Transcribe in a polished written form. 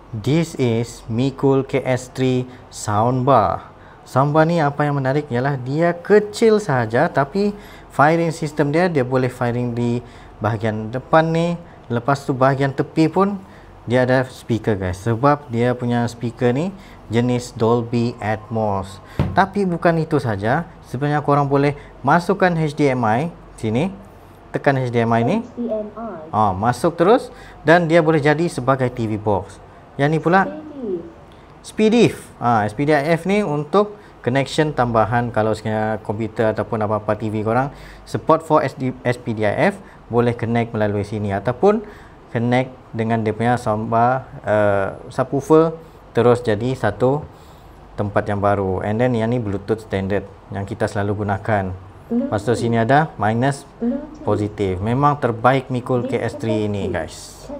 This is Micool KS3 soundbar. Soundbar ni apa yang menarik ialah dia kecil sahaja, tapi firing system dia boleh firing di bahagian depan ni. Lepas tu bahagian tepi pun dia ada speaker guys, sebab dia punya speaker ni jenis Dolby Atmos. Tapi bukan itu saja, sebenarnya korang boleh masukkan HDMI sini, tekan HDMI ni, masuk terus, dan dia boleh jadi sebagai TV box. Yang ni pula SPDIF. SPDIF ni untuk connection tambahan kalau sekiranya komputer ataupun apa-apa TV korang support for SPDIF, boleh connect melalui sini ataupun connect dengan dia punya soundbar subwoofer, terus jadi satu tempat yang baru. And then yang ni Bluetooth standard yang kita selalu gunakan. Lepas tu sini ada minus, positif. Memang terbaik Micool KS3 ini guys.